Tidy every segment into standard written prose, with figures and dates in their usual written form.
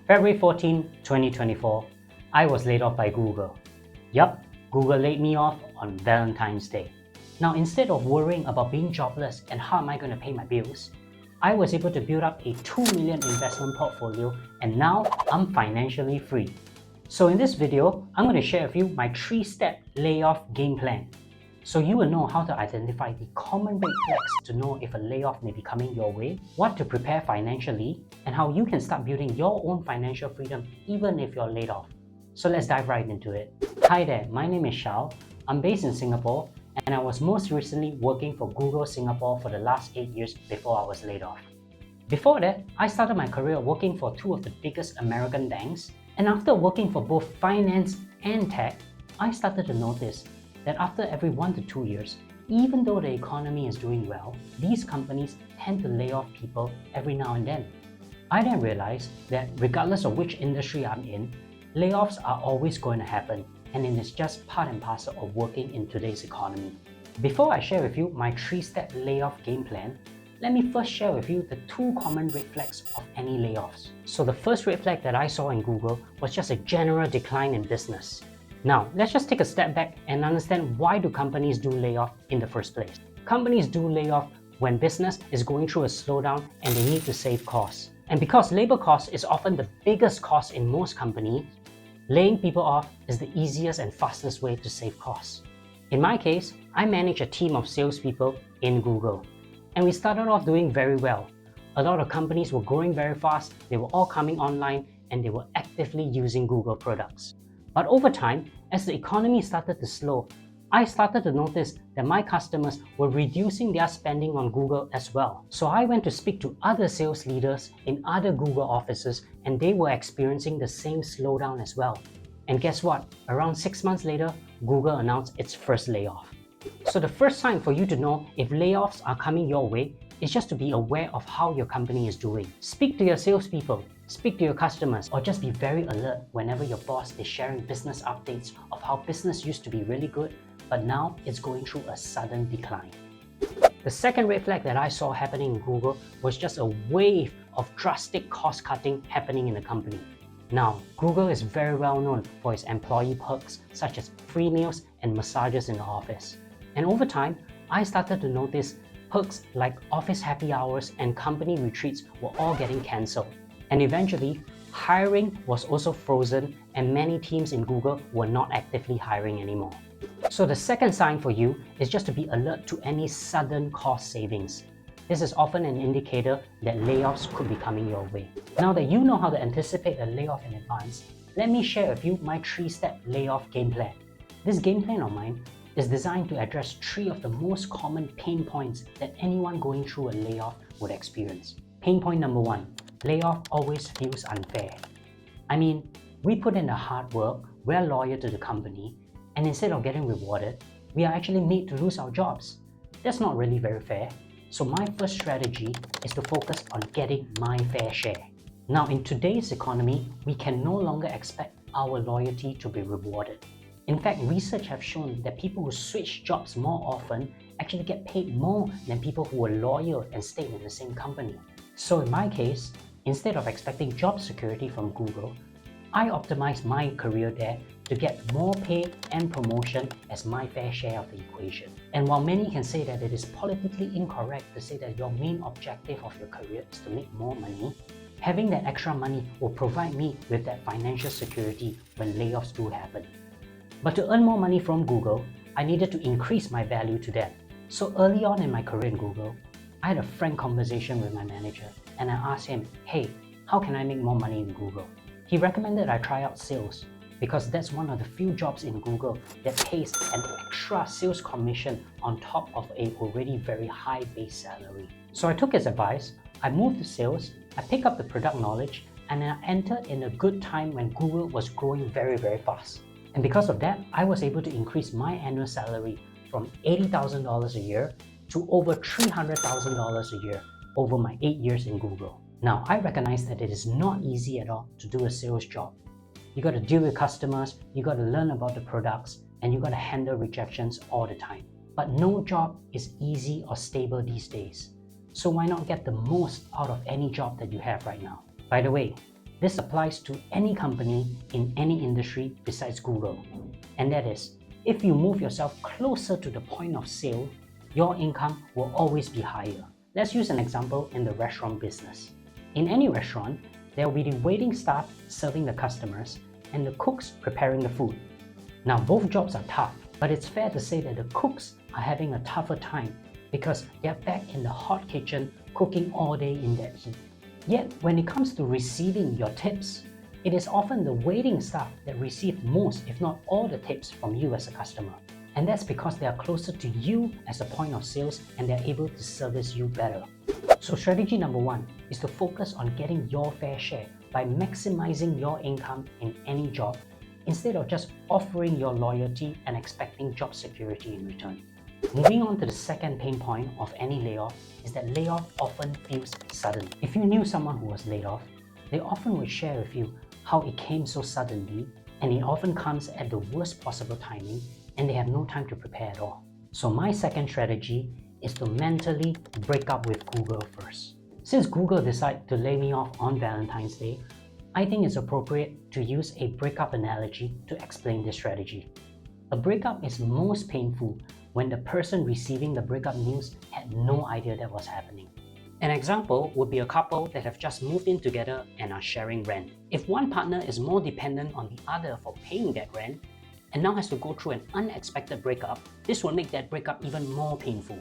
February 14, 2024, I was laid off by Google. Yup, Google laid me off on Valentine's Day. Now, instead of worrying about being jobless and how am I going to pay my bills, I was able to build up a 2 million investment portfolio and now I'm financially free. So in this video, I'm going to share with you my 3-step layoff game plan. So you will know how to identify the common red flags to know if a layoff may be coming your way, what to prepare financially, and how you can start building your own financial freedom even if you're laid off. So let's dive right into it. Hi there, my name is Shao. I'm based in Singapore and I was most recently working for Google Singapore for the last 8 years before I was laid off. Before that, I started my career working for 2 of the biggest American banks, and after working for both finance and tech, I started to notice that after every 1 to 2 years, even though the economy is doing well, these companies tend to lay off people every now and then. I then realized that regardless of which industry I'm in, layoffs are always going to happen, and it is just part and parcel of working in today's economy. Before I share with you my 3-step layoff game plan, let me first share with you the 2 common red flags of any layoffs. So the first red flag that I saw in Google was just a general decline in business. Now, let's just take a step back and understand why do companies do layoff in the first place. Companies do layoff when business is going through a slowdown and they need to save costs. And because labor cost is often the biggest cost in most companies, laying people off is the easiest and fastest way to save costs. In my case, I manage a team of salespeople in Google, and we started off doing very well. A lot of companies were growing very fast, they were all coming online, and they were actively using Google products. But over time, as the economy started to slow, I started to notice that my customers were reducing their spending on Google as well. So I went to speak to other sales leaders in other Google offices, and they were experiencing the same slowdown as well. And guess what? Around 6 months later, Google announced its first layoff. So the first sign for you to know if layoffs are coming your way is just to be aware of how your company is doing. Speak to your salespeople, speak to your customers, or just be very alert whenever your boss is sharing business updates of how business used to be really good, but now it's going through a sudden decline. The second red flag that I saw happening in Google was just a wave of drastic cost cutting happening in the company. Now, Google is very well known for its employee perks such as free meals and massages in the office. And over time, I started to notice perks like office happy hours and company retreats were all getting cancelled. And eventually, hiring was also frozen and many teams in Google were not actively hiring anymore. So the second sign for you is just to be alert to any sudden cost savings. This is often an indicator that layoffs could be coming your way. Now that you know how to anticipate a layoff in advance, let me share with you my 3-step layoff game plan. This game plan of mine is designed to address 3 of the most common pain points that anyone going through a layoff would experience. Pain point number 1, layoff always feels unfair. I mean, we put in the hard work, we're loyal to the company, and instead of getting rewarded, we are actually made to lose our jobs. That's not really very fair. So my first strategy is to focus on getting my fair share. Now in today's economy, we can no longer expect our loyalty to be rewarded. In fact, research have shown that people who switch jobs more often actually get paid more than people who were loyal and stayed in the same company. So in my case, instead of expecting job security from Google, I optimized my career there to get more pay and promotion as my fair share of the equation. And while many can say that it is politically incorrect to say that your main objective of your career is to make more money, having that extra money will provide me with that financial security when layoffs do happen. But to earn more money from Google, I needed to increase my value to them. So early on in my career in Google, I had a frank conversation with my manager and I asked him, hey, how can I make more money in Google? He recommended I try out sales because that's one of the few jobs in Google that pays an extra sales commission on top of a already very high base salary. So I took his advice, I moved to sales, I picked up the product knowledge, and I entered in a good time when Google was growing very fast. And because of that, I was able to increase my annual salary from $80,000 a year to over $300,000 a year over my 8 years in Google. Now, I recognize that it is not easy at all to do a sales job. You got to deal with customers, you got to learn about the products, and you got to handle rejections all the time. But no job is easy or stable these days. So why not get the most out of any job that you have right now? By the way, This applies to any company in any industry besides Google. And that is, if you move yourself closer to the point of sale, your income will always be higher. Let's use an example in the restaurant business. In any restaurant, there will be the waiting staff serving the customers and the cooks preparing the food. Now, both jobs are tough, but it's fair to say that the cooks are having a tougher time because they're back in the hot kitchen cooking all day in that heat. Yet, when it comes to receiving your tips, it is often the waiting staff that receive most, if not all, the tips from you as a customer. And that's because they are closer to you as a point of sales and they're able to service you better. So strategy number 1 is to focus on getting your fair share by maximizing your income in any job instead of just offering your loyalty and expecting job security in return. Moving on to the second pain point of any layoff is that layoff often feels sudden. If you knew someone who was laid off, they often would share with you how it came so suddenly, and it often comes at the worst possible timing and they have no time to prepare at all. So my second strategy is to mentally break up with Google first. Since Google decided to lay me off on Valentine's Day, I think it's appropriate to use a breakup analogy to explain this strategy. A breakup is most painful when the person receiving the breakup news had no idea that was happening. An example would be a couple that have just moved in together and are sharing rent. If one partner is more dependent on the other for paying that rent and now has to go through an unexpected breakup, this will make that breakup even more painful.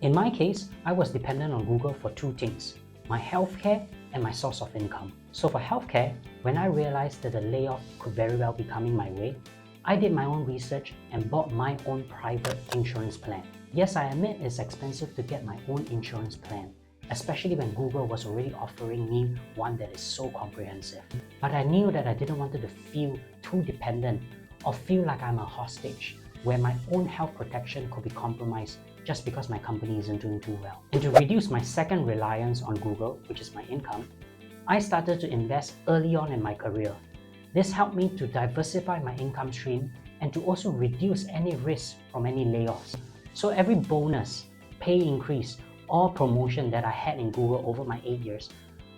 In my case, I was dependent on Google for two things: my healthcare and my source of income. So for healthcare, when I realized that the layoff could very well be coming my way, I did my own research and bought my own private insurance plan. Yes, I admit it's expensive to get my own insurance plan, especially when Google was already offering me one that is so comprehensive. But I knew that I didn't want to feel too dependent or feel like I'm a hostage, where my own health protection could be compromised just because my company isn't doing too well. And to reduce my second reliance on Google, which is my income, I started to invest early on in my career. This helped me to diversify my income stream and to also reduce any risk from any layoffs. So every bonus, pay increase, or promotion that I had in Google over my 8 years,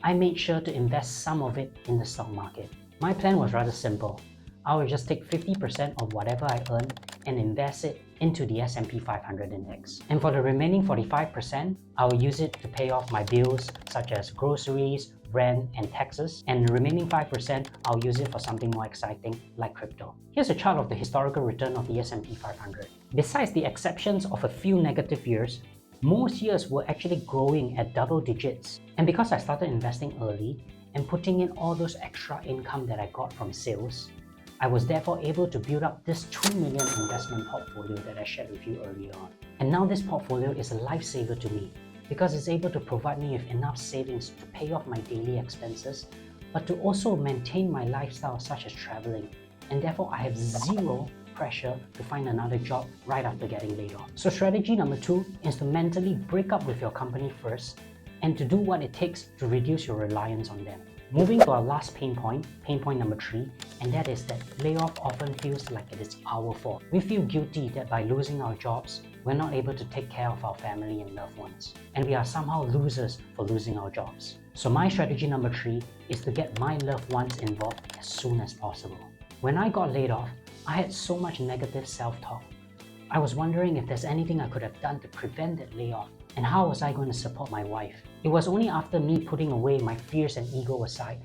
I made sure to invest some of it in the stock market. My plan was rather simple. I would just take 50% of whatever I earn and invest it into the S&P 500 index. And for the remaining 45%, I will use it to pay off my bills such as groceries, rent, and taxes. And the remaining 5%, I'll use it for something more exciting like crypto. Here's a chart of the historical return of the S&P 500. Besides the exceptions of a few negative years, most years were actually growing at double digits. And because I started investing early and putting in all those extra income that I got from sales, I was therefore able to build up this 2 million investment portfolio that I shared with you earlier on. And now this portfolio is a lifesaver to me because it's able to provide me with enough savings to pay off my daily expenses, but to also maintain my lifestyle such as traveling. And therefore I have zero pressure to find another job right after getting laid off. So strategy number 2 is to mentally break up with your company first and to do what it takes to reduce your reliance on them. Moving to our last pain point number 3, and that is that layoff often feels like it is our fault. We feel guilty that by losing our jobs, we're not able to take care of our family and loved ones, and we are somehow losers for losing our jobs. So my strategy number 3 is to get my loved ones involved as soon as possible. When I got laid off, I had so much negative self-talk. I was wondering if there's anything I could have done to prevent that layoff, and how was I going to support my wife? It was only after me putting away my fears and ego aside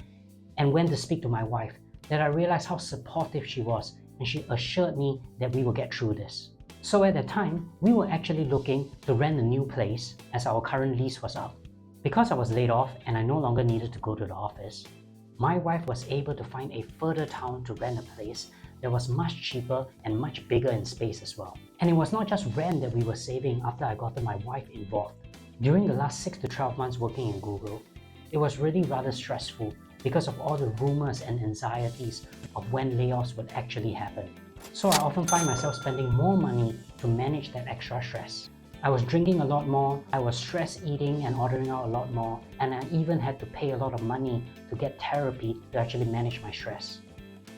and went to speak to my wife that I realized how supportive she was, and she assured me that we will get through this. So at that time, we were actually looking to rent a new place as our current lease was up. Because I was laid off and I no longer needed to go to the office, my wife was able to find a further town to rent a place that was much cheaper and much bigger in space as well. And it was not just rent that we were saving after I got my wife involved. During the last 6 to 12 months working in Google, it was really rather stressful because of all the rumors and anxieties of when layoffs would actually happen. So I often find myself spending more money to manage that extra stress. I was drinking a lot more, I was stress eating and ordering out a lot more, and I even had to pay a lot of money to get therapy to actually manage my stress.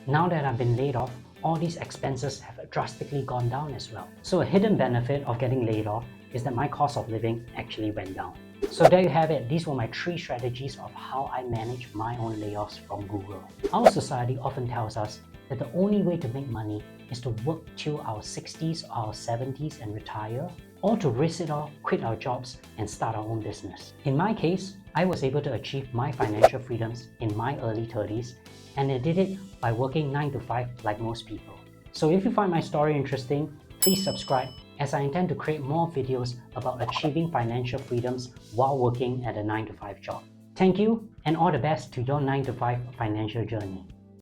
Now that I've been laid off, all these expenses have drastically gone down as well. So a hidden benefit of getting laid off is that my cost of living actually went down. So there you have it. These were my 3 strategies of how I manage my own layoffs from Google. Our society often tells us that the only way to make money is to work till our 60s or our 70s and retire, or to risk it all, quit our jobs and start our own business. In my case, I was able to achieve my financial freedoms in my early 30s, and I did it by working 9 to 5 like most people. So if you find my story interesting, please subscribe, as I intend to create more videos about achieving financial freedoms while working at a 9 to 5 job. Thank you, and all the best to your 9 to 5 financial journey.